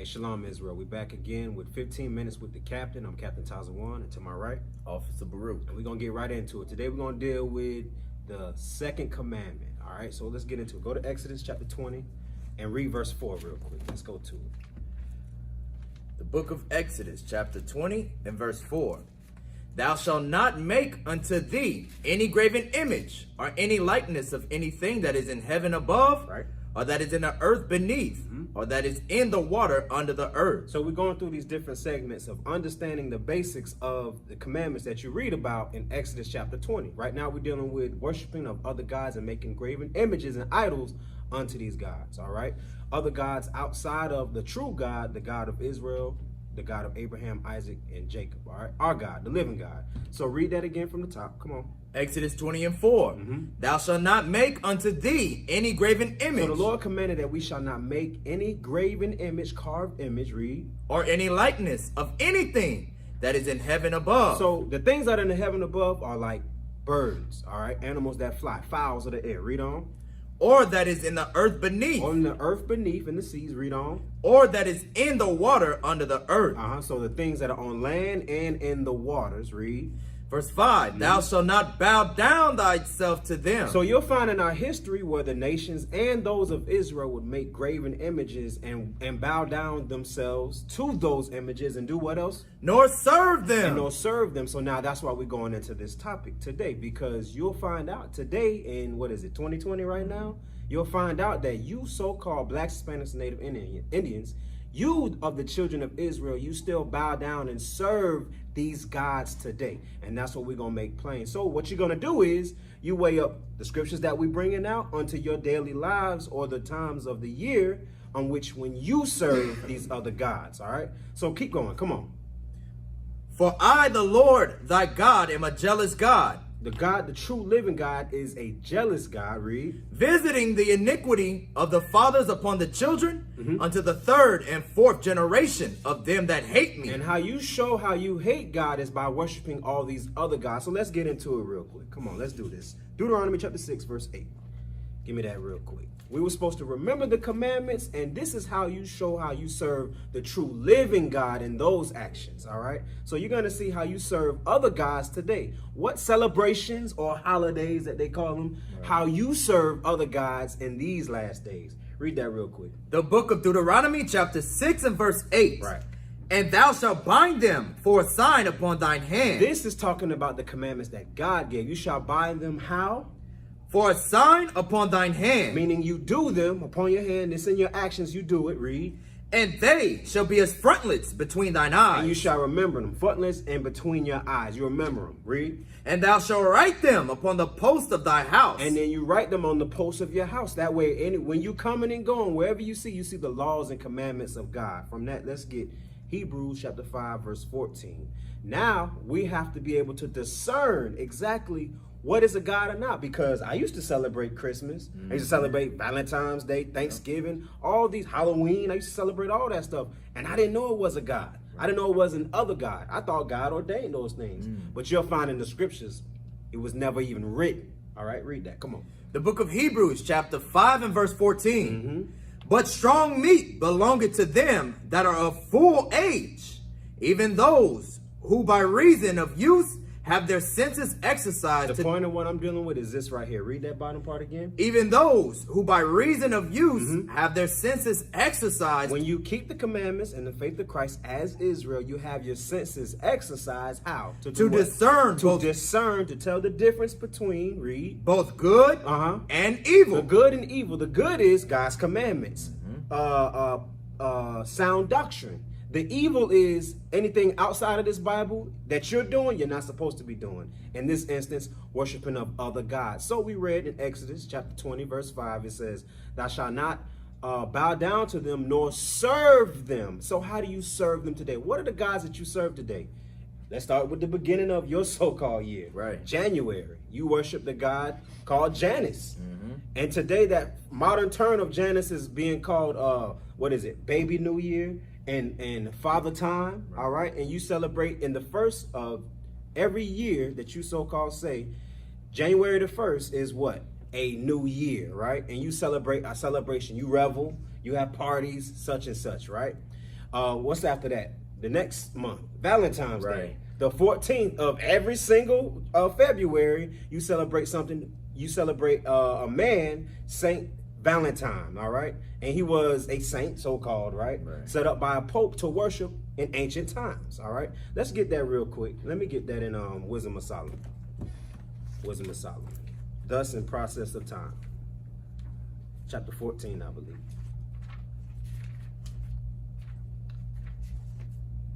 Hey, Shalom Israel. We're back again with 15 minutes with the captain. I'm Captain Tazawan, and to my right, Officer Baruch. and we're going to get right into it. Today we're going to deal with the second commandment. All right, so let's get into it. Go to Exodus chapter 20 and read verse 4 real quick. Let's go to it. The book of Exodus, chapter 20 and verse 4. Thou shalt not make unto thee any graven image or any likeness of anything that is in heaven above, Right. or that is in the earth beneath, or that is in the water under the earth. So we're going through these different segments of understanding the basics of the commandments that you read about in Exodus chapter 20. Right now we're dealing with worshiping of other gods and making graven images and idols unto these gods, all right? Other gods outside of the true God, the God of Israel, the God of Abraham, Isaac, and Jacob, all right? Our God, the living God. So read that again from the top. Come on. Exodus 20 and 4. Thou shalt not make unto thee any graven image, So the Lord commanded that we shall not make any graven image, carved image, read. or any likeness of anything that is in heaven above. So the things that are in the heaven above are like birds, all right? Animals that fly, fowls of the air, read on. or that is in the earth beneath, On the earth beneath, in the seas, read on. or that is in the water under the earth. So the things that are on land and in the waters, read. Verse 5, thou shalt not bow down thyself to them. So you'll find in our history where the nations and those of Israel would make graven images and bow down themselves to those images and do what else? nor serve them. And they'll serve them. So now that's why we're going into this topic today, because you'll find out today in, 2020 right now, you'll find out that you so-called Blacks, Hispanics, Native Indians, you of the children of Israel, you still bow down and serve these gods today. And that's what we're going to make plain. So what you're going to do is you weigh up the scriptures that we're bringing out onto your daily lives or the times of the year on which when you serve these other gods. All right. So keep going. Come on. For I, the Lord thy God, am a jealous God, The God, the true living God, is a jealous God, read. visiting the iniquity of the fathers upon the children unto the third and fourth generation of them that hate me. And how you show how you hate God is by worshiping all these other gods. So let's get into it real quick. Come on, let's do this. Deuteronomy chapter 6, verse 8. Give me that real quick. We were supposed to remember the commandments, and this is how you show how you serve the true living God in those actions, all right? So you're going to see how you serve other gods today. What celebrations or holidays that they call them, how you serve other gods in these last days. Read that real quick. The book of Deuteronomy, chapter 6 and verse 8. Right. And thou shalt bind them for a sign upon thine hand. This is talking about the commandments that God gave. You shall bind them how? For a sign upon thine hand. Meaning you do them upon your hand. It's in your actions. You do it. Read. And they shall be as frontlets between thine eyes. And you shall remember them. Frontlets and between your eyes. You remember them. Read. And thou shalt write them upon the post of thy house. And then you write them on the posts of your house. That way, when you coming and going, wherever you see the laws and commandments of God. From that, let's get Hebrews chapter 5, verse 14. Now, we have to be able to discern exactly what is a God or not, because I used to celebrate Christmas. I used to celebrate Valentine's Day, Thanksgiving, all these Halloween. I used to celebrate all that stuff. And I didn't know it was a God. I didn't know it was an other God. I thought God ordained those things. But you'll find in the scriptures, it was never even written. All right, read that. Come on. The book of Hebrews, chapter 5 and verse 14. But strong meat belongeth to them that are of full age, even those who by reason of use have their senses exercised. The point of what I'm dealing with is this right here. Read that bottom part again. Even those who by reason of use have their senses exercised. When you keep the commandments and the faith of Christ as Israel, you have your senses exercised. How? To discern. To discern, to tell the difference between, read. Both good and evil. The good and evil. The good is God's commandments. Sound doctrine. The evil is anything outside of this Bible that you're doing, you're not supposed to be doing. In this instance, worshiping of other gods. So we read in Exodus chapter 20, verse 5, it says, thou shalt not bow down to them nor serve them. So how do you serve them today? What are the gods that you serve today? Let's start with the beginning of your so-called year. Right. January. You worship the god called Janus. And today that modern term of Janus is being called, Baby New Year. And Father Time, all right? And you celebrate in the first of every year that you so-called say, January the 1st is what? A new year, right? And you celebrate a celebration. You revel, you have parties, such and such, right? What's after that? The next month, Valentine's Day. Right. The 14th of every single February, you celebrate something. You celebrate a man, Saint Valentine, all right? And he was a saint, so-called, right? Set up by a pope to worship in ancient times, all right? Let's get that real quick. Let me get that in Wisdom of Solomon. Wisdom of Solomon. Thus in process of time. Chapter 14, I believe.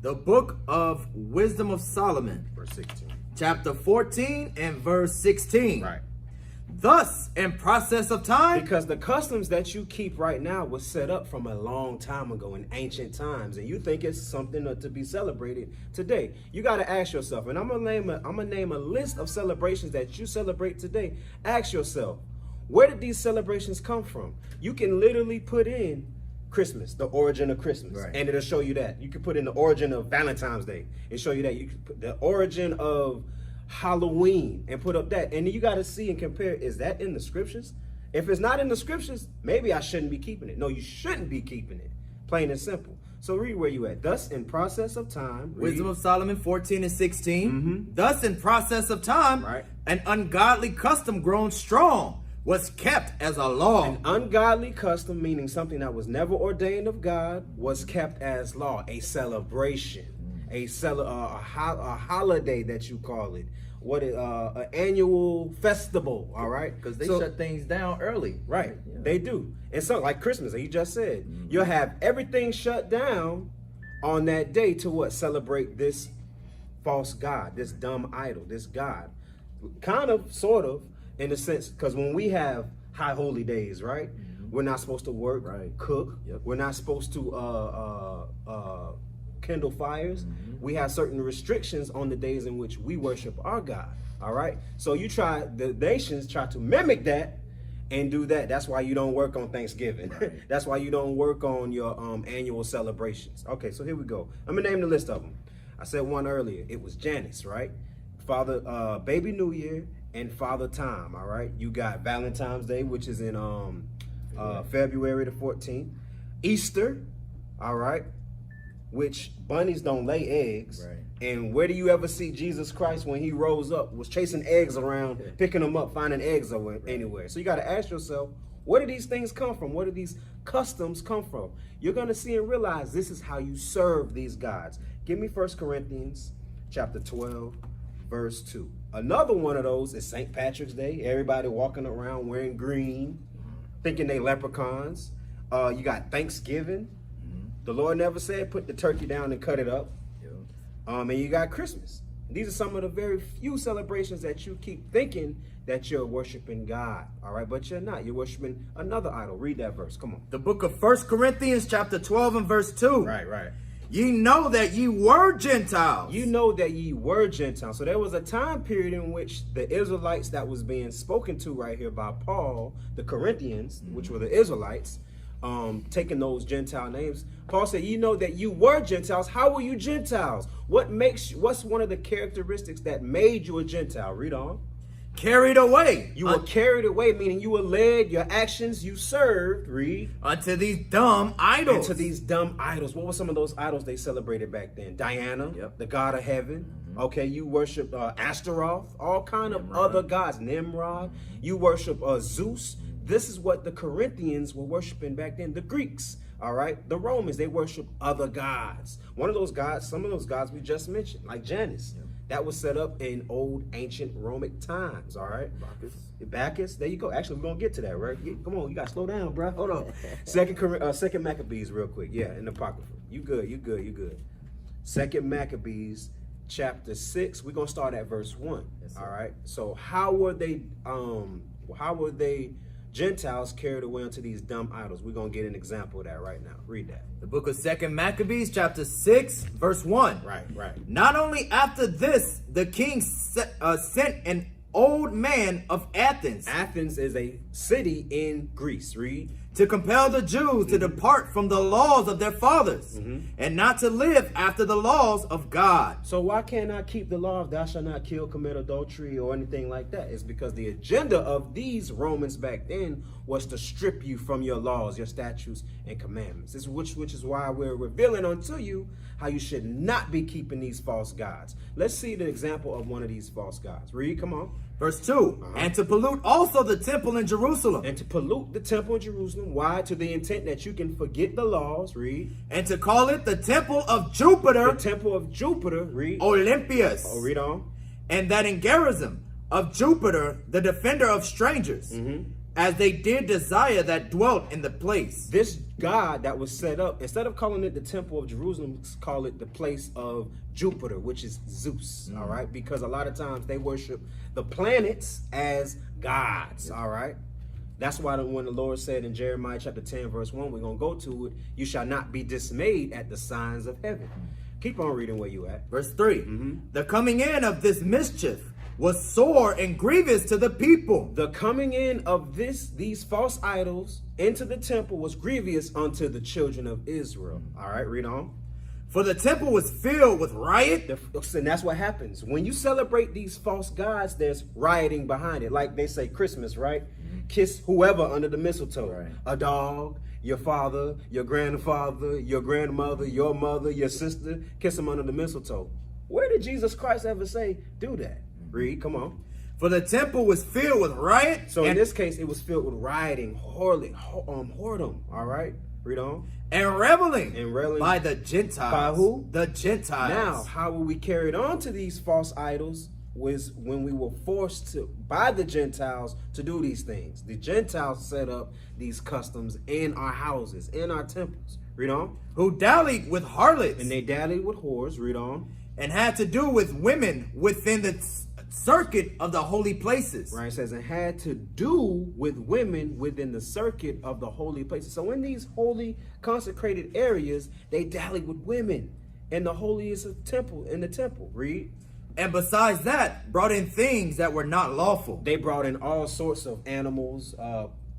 The book of Wisdom of Solomon, Verse 16. chapter 14 and verse 16. Right. Thus, in process of time, Because the customs that you keep right now was set up from a long time ago in ancient times, and you think it's something to be celebrated today. You got to ask yourself, and I'm gonna name a list of celebrations that you celebrate today. Ask yourself, where did these celebrations come from? You can literally put in Christmas, the origin of Christmas, Right. and it'll show you that. You can put in the origin of Valentine's Day and show you that. You can put the origin of Halloween and put up that, and then you got to see and compare, is that in the scriptures? If it's not in the scriptures, maybe I shouldn't be keeping it. No, you shouldn't be keeping it, plain and simple. So read where you at. Thus in process of time, Wisdom of Solomon 14 and 16. Thus in process of time, Right. an ungodly custom grown strong was kept as a law. an ungodly custom, meaning something that was never ordained of God, was kept as law, a celebration, a holiday that you call it, an annual festival, all right? Because they So- shut things down early. Right, Yeah. they do. And so, like Christmas, like you just said, you'll have everything shut down on that day to what? Celebrate this false god, this dumb idol, this god. Kind of, sort of, in a sense, because when we have high holy days, right? We're not supposed to work, Right. cook. Yep. We're not supposed to kindle fires. We have certain restrictions on the days in which we worship our God. All right. So the nations try to mimic that and do that. That's why you don't work on Thanksgiving. That's why you don't work on your annual celebrations. Okay, so here we go. I'm gonna name the list of them. I said one earlier. It was Janus, right? Father, Baby New Year, and Father Time. All right. You got Valentine's Day, which is in February the 14th. Easter, all right, which bunnies don't lay eggs. Right. And where do you ever see Jesus Christ when he rose up? Was chasing eggs around, picking them up, finding eggs anywhere. So you got to ask yourself, where do these things come from? Where do these customs come from? You're going to see and realize this is how you serve these gods. Give me 1 Corinthians chapter 12, verse 2. Another one of those is St. Patrick's Day. Everybody walking around wearing green, thinking they leprechauns. You got Thanksgiving. The Lord never said put the turkey down and cut it up. And you got Christmas. These are some of the very few celebrations that you keep thinking that you're worshiping God. All right, but you're not. You're worshiping another idol. Read that verse. Come on. The book of 1 Corinthians chapter 12 and verse 2. Right. Ye know that ye were Gentiles. You know that ye were Gentiles. So there was a time period in which the Israelites that was being spoken to right here by Paul, the Corinthians, which were the Israelites, taking those Gentile names. Paul said, you know that you were Gentiles. How were you Gentiles? What's one of the characteristics that made you a Gentile? Read on. Carried away. You were carried away, meaning you were led, your actions, you served, read. Unto these dumb idols. Into these dumb idols. What were some of those idols they celebrated back then? Diana, Yep. the god of heaven. Okay, you worship Astaroth, all kind of other gods. Nimrod. You worship Zeus. This is what the Corinthians were worshiping back then. The Greeks, all right? The Romans, they worship other gods. One of those gods, some of those gods we just mentioned, like Janus. That was set up in old ancient Roman times, all right? Bacchus, there you go. Actually, we're going to get to that, right? Come on, you got to slow down, bro. Hold on. Second Maccabees real quick. Yeah, in the Apocrypha. You good. Second Maccabees chapter 6. We're going to start at verse 1, all right? So how were they Gentiles carried away unto these dumb idols? We're going to get an example of that right now. Read that. The book of 2 Maccabees chapter 6 verse 1. Right. Not only after this, the king sent an old man of Athens Athens is a city in Greece. Read. to compel the Jews to depart from the laws of their fathers and not to live after the laws of God. So why can't I keep the law of thou shalt not kill, commit adultery, or anything like that? It's because the agenda of these Romans back then was to strip you from your laws, your statutes, and commandments. Which is why we're revealing unto you how you should not be keeping these false gods. Let's see the example of one of these false gods. Read, come on. Verse 2, and to pollute also the temple in Jerusalem. And to pollute the temple in Jerusalem. Why? To the intent that you can forget the laws. Read. And to call it the temple of Jupiter. The temple of Jupiter. Read. Olympius. Oh, read on. And that in Gerizim of Jupiter, the defender of strangers, as they did desire that dwelt in the place. This god that was set up, instead of calling it the temple of Jerusalem, call it the place of Jupiter, which is Zeus, all right? Because a lot of times they worship the planets as gods, all right? That's why when the Lord said in Jeremiah chapter 10, verse 1, we're going to go to it, you shall not be dismayed at the signs of heaven. Keep on reading where you at. Verse 3, the coming in of this mischief was sore and grievous to the people. The coming in of these false idols into the temple was grievous unto the children of Israel. All right, read on. For the temple was filled with riot. And that's what happens. When you celebrate these false gods, there's rioting behind it. Like they say Christmas, right? Kiss whoever under the mistletoe. Right. A dog, your father, your grandfather, your grandmother, your mother, your sister. Kiss them under the mistletoe. Where did Jesus Christ ever say, do that? Read, come on. For the temple was filled with riot. So in this case, it was filled with rioting, whoredom. All right, read on. And reveling by the Gentiles. By who? The Gentiles. Now, how will we carry on to these false idols was when we were forced to by the Gentiles to do these things. The Gentiles set up these customs in our houses, in our temples. Read on. Who dallied with harlots. And they dallied with whores. Read on. And had to do with women within the circuit of the holy places. Right, it says, and had to do with women within the circuit of the holy places. So in these holy consecrated areas, they dallied with women in the holiest of temple, in the temple. Read. And besides that, brought in things that were not lawful. They brought in all sorts of animals.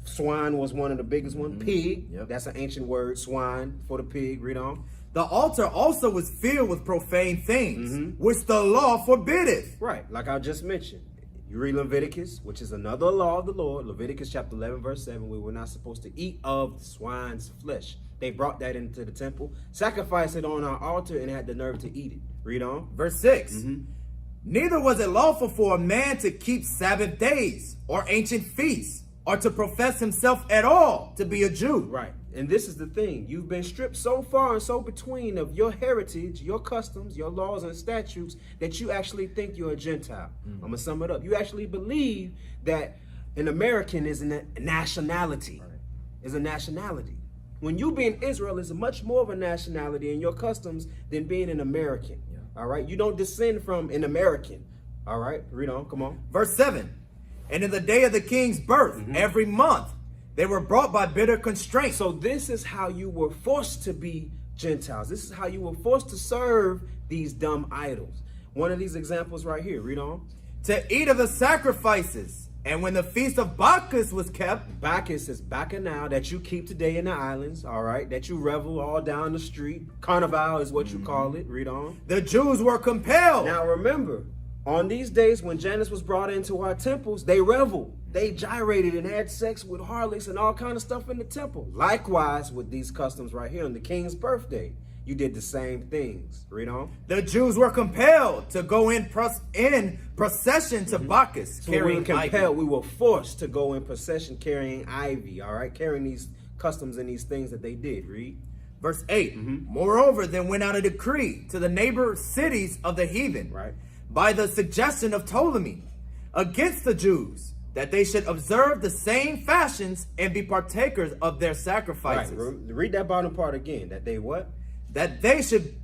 Swine was one of the biggest ones. Pig, that's an ancient word, swine for the pig. Read on. The altar also was filled with profane things, which the law forbiddeth. Right, like I just mentioned. You read Leviticus, which is another law of the Lord. Leviticus chapter 11, verse 7, we were not supposed to eat of swine's flesh. They brought that into the temple, sacrificed it on our altar, and had the nerve to eat it. Read on. Verse 6. Neither was it lawful for a man to keep Sabbath days or ancient feasts, or to profess himself at all to be a Jew. Right. And this is the thing. You've been stripped so far and so between of your heritage, your customs, your laws and statutes that you actually think you're a Gentile. I'm going to sum it up. You actually believe that an American is a nationality. Right. Is a nationality. When you being Israel is much more of a nationality in your customs than being an American. Yeah. All right. You don't descend from an American. All right. Read on. Come on. Verse 7. And in the day of the king's birth, every month, they were brought by bitter constraint. So this is how you were forced to be Gentiles. This is how you were forced to serve these dumb idols. One of these examples right here. Read on. To eat of the sacrifices. And when the feast of Bacchus was kept. Bacchus is Bacchanal that you keep today in the islands. All right. That you revel all down the street. Carnival is what you call it. Read on. The Jews were compelled. Now remember. On these days when Janus was brought into our temples, they reveled. They gyrated and had sex with harlots and all kind of stuff in the temple. Likewise with these customs right here on the king's birthday. You did the same things. Read on. The Jews were compelled to go in procession to Bacchus. So we were compelled. We were forced to go in procession carrying ivy. All right. Carrying these customs and these things that they did. Read. Verse 8. Moreover, then went out a decree to the neighbor cities of the heathen. Right. By the suggestion of Ptolemy, against the Jews, that they should observe the same fashions and be partakers of their sacrifices. Right. Read that bottom part again. That they what? That they should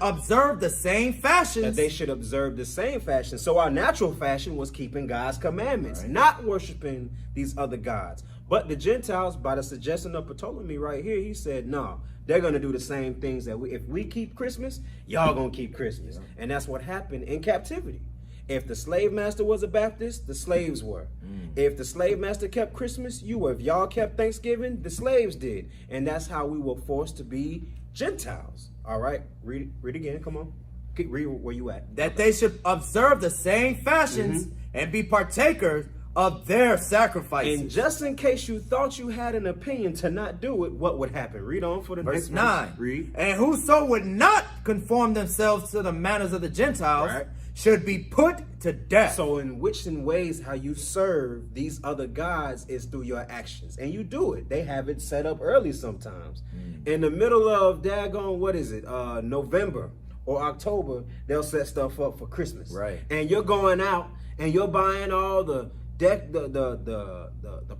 observe the same fashions. That they should observe the same fashion. So our natural fashion was keeping God's commandments, not worshiping these other gods. But the Gentiles, by the suggestion of Ptolemy right here, he said, no, they're going to do the same things that if we keep Christmas, y'all going to keep Christmas. Yeah. And that's what happened in captivity. If the slave master was a Baptist, the slaves were. If the slave master kept Christmas, you were. If y'all kept Thanksgiving, the slaves did. And that's how we were forced to be Gentiles. All right, read again. Come on. Read where you at. That they should observe the same fashions and be partakers of their sacrifices. And just in case you thought you had an opinion to not do it, what would happen? Read on for the Verse next 9. Read. And whoso would not conform themselves to the manners of the Gentiles Right. should be put to death. So in ways how you serve these other gods is through your actions. And you do it. They have it set up early sometimes. In the middle of daggone, what is it? November or October, they'll set stuff up for Christmas. Right. And you're going out and you're buying all the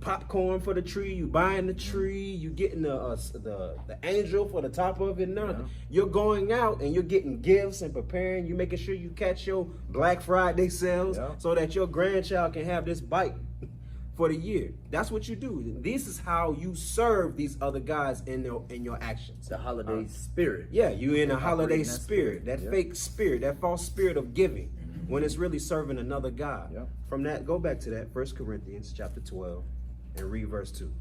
popcorn for the tree. You buying the tree. You getting the angel for the top of it. No, you're going out and you're getting gifts and preparing. You making sure you catch your Black Friday sales so that your grandchild can have this bike for the year. That's what you do. This is how you serve these other guys in your actions. The holiday spirit. Yeah, you in a holiday that spirit, that fake spirit, that false spirit of giving, when it's really serving another God. Yep. From that, go back to that 1 Corinthians chapter 12 and read verse 2.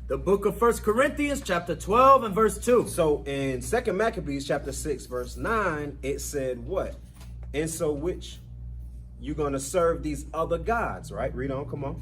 The book of 1 Corinthians chapter 12 and verse 2. So in 2 Maccabees chapter 6 verse 9, it said what? And so which you're going to serve these other gods, right? Read on, come on.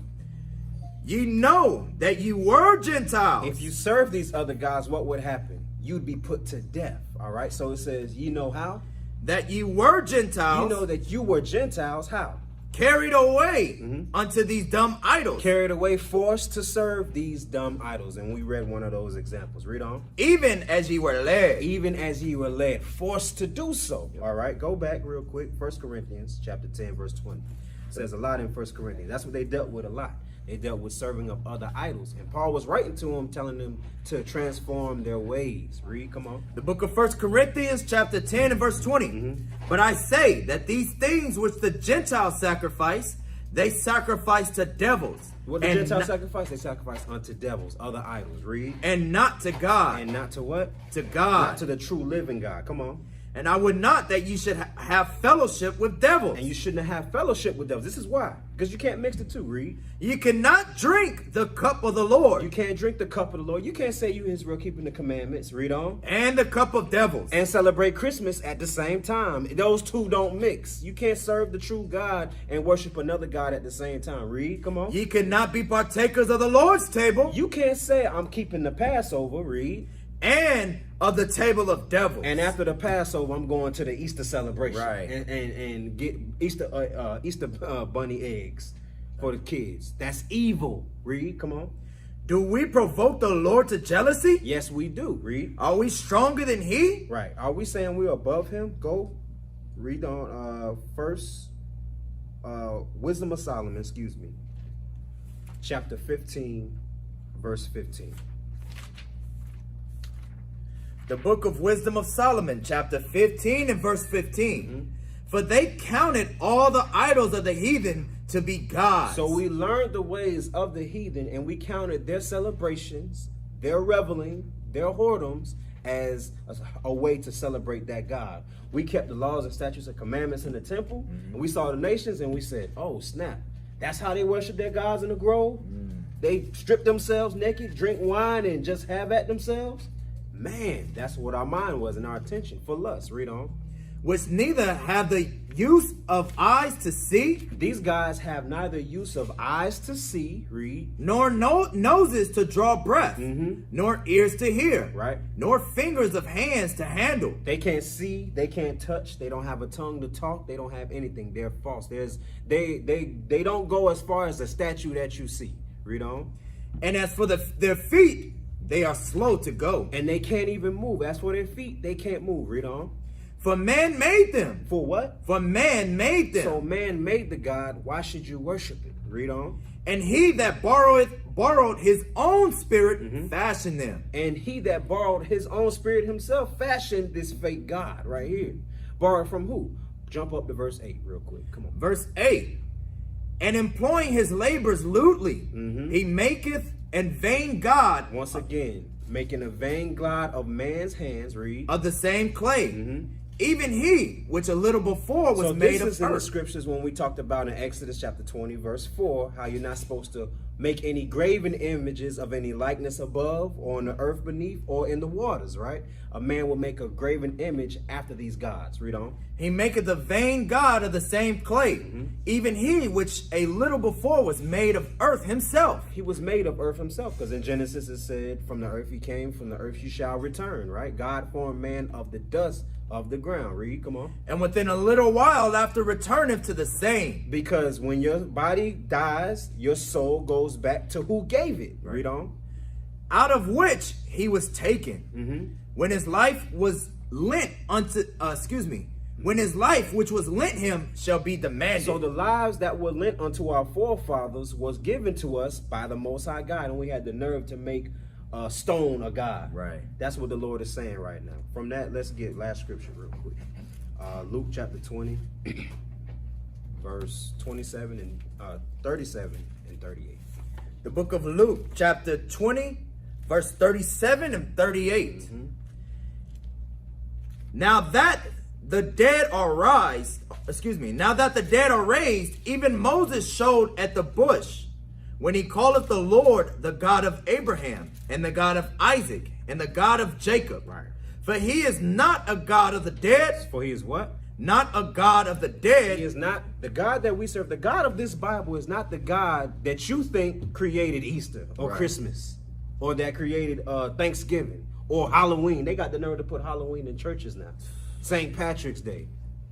Ye know that you were Gentiles. If you serve these other gods, what would happen? You'd be put to death, all right? So it says, you know how? That ye were Gentiles. You know that you were Gentiles, how? Carried away unto these dumb idols. Carried away, forced to serve these dumb idols. And we read one of those examples. Read on. Even as ye were led. Even as ye were led, forced to do so. All right, go back real quick. 1 Corinthians chapter 10, verse 20. It says a lot in 1 Corinthians. That's what they dealt with a lot. They dealt with serving of other idols. And Paul was writing to them, telling them to transform their ways. Read, come on. The book of 1 Corinthians chapter 10 and verse 20. But I say that these things which the Gentiles sacrifice, they sacrifice to devils. What the Gentiles sacrifice? They sacrifice unto devils, other idols. Read. And not to God. And not to what? To God. Not to the true living God. Come on. And I would not that you should have fellowship with devils. And you shouldn't have fellowship with devils. This is why. Because you can't mix the two. Read. You cannot drink the cup of the Lord. You can't drink the cup of the Lord. You can't say you Israel keeping the commandments. Read on. And the cup of devils. And celebrate Christmas at the same time. Those two don't mix. You can't serve the true God and worship another God at the same time. Read. Come on. Ye cannot be partakers of the Lord's table. You can't say I'm keeping the Passover. Read. And of the table of devils. And after the Passover, I'm going to the Easter celebration. Right. And get Easter bunny eggs for the kids. That's evil. Read. Come on. Do we provoke the Lord to jealousy? Yes, we do. Read. Are we stronger than he? Right. Are we saying we're above him? Go read on Wisdom of Solomon, chapter 15, verse 15. The book of Wisdom of Solomon, chapter 15 and verse 15. For they counted all the idols of the heathen to be gods. So we learned the ways of the heathen, and we counted their celebrations, their reveling, their whoredoms as a way to celebrate that God. We kept the laws and statutes and commandments in the temple, and we saw the nations, and we said, oh, snap. That's how they worship their gods in the grove? They strip themselves naked, drink wine, and just have at themselves? Man, that's what our mind was and our attention for lust. Read on. Which neither have the use of eyes to see. These guys have neither use of eyes to see. Read. Nor noses to draw breath. Nor ears to hear. Right. Nor fingers of hands to handle. They can't see. They can't touch. They don't have a tongue to talk. They don't have anything. They're false. They don't go as far as the statue that you see. Read on. And as for their feet, they are slow to go. And they can't even move. As for their feet, they can't move. Read on. For man made them. For what? For man made them. So man made the God. Why should you worship it? Read on. And he that borrowed his own spirit fashioned them. And he that borrowed his own spirit himself fashioned this fake God right here. Borrowed from who? Jump up to verse 8 real quick. Come on. Verse 8. And employing his labors lewdly, he maketh and vain God. Once again, making a vain God of man's hands. Read. Of the same clay. even he which a little before was So made this of is in the earth. scriptures when we talked about in Exodus chapter 20, verse 4, how you're not supposed to make any graven images of any likeness above or on the earth beneath or in the waters, right? A man will make a graven image after these gods. Read on. He maketh a vain god of the same clay, even he which a little before was made of earth himself. He was made of earth himself, because in Genesis it said, from the earth he came, from the earth you shall return, right? God formed man of the dust of the ground. Read, come on. And within a little while after returneth to the same. Because when your body dies, your soul goes back to who gave it. Right. Read on. Out of which he was taken. When his life was lent unto, when his life which was lent him shall be demanded. So the lives that were lent unto our forefathers was given to us by the Most High God, and we had the nerve to make a stone a god. Right. That's what the Lord is saying right now. From that, let's get last scripture real quick. Luke chapter 20, verse 27 and 37 and 38. The book of Luke, chapter 20, verse 37 and 38. Now that the dead are now that the dead are raised, even Moses showed at the bush, when he calleth the Lord the God of Abraham, and the God of Isaac, and the God of Jacob. Right. For he is not a God of the dead. For he is what? Not a God of the dead. He is not the God that we serve. The God of this Bible is not the God that you think created Easter or Christmas, or that created Thanksgiving or Halloween. They got the nerve to put Halloween in churches now. St. Patrick's Day,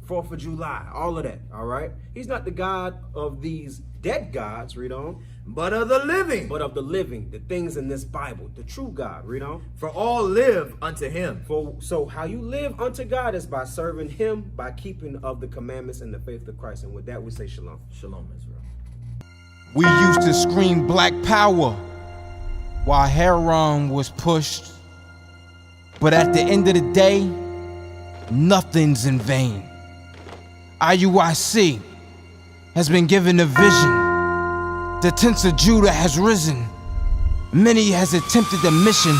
4th of July, all of that, all right? He's not the God of these dead gods, read on. But of the living. But of the living, the things in this Bible, the true God, read on. For all live unto him. So how you live unto God is by serving him, by keeping of the commandments and the faith of Christ. And with that, we say shalom. Shalom, Israel. We used to scream black power while Heron was pushed. But at the end of the day, nothing's in vain. IUIC has been given a vision. The tents of Judah has risen. Many has attempted the mission.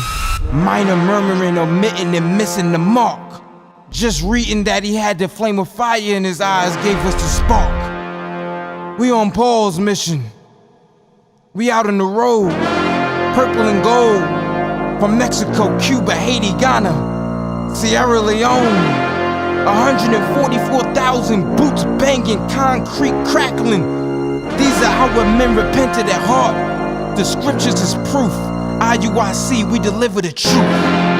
Minor murmuring, omitting, and missing the mark. Just reading that he had the flame of fire in his eyes gave us the spark. We on Paul's mission. We out on the road, purple and gold. From Mexico, Cuba, Haiti, Ghana, Sierra Leone. 144,000 boots banging, concrete crackling. These are how men repented at heart. The scriptures is proof. IUIC, we deliver the truth.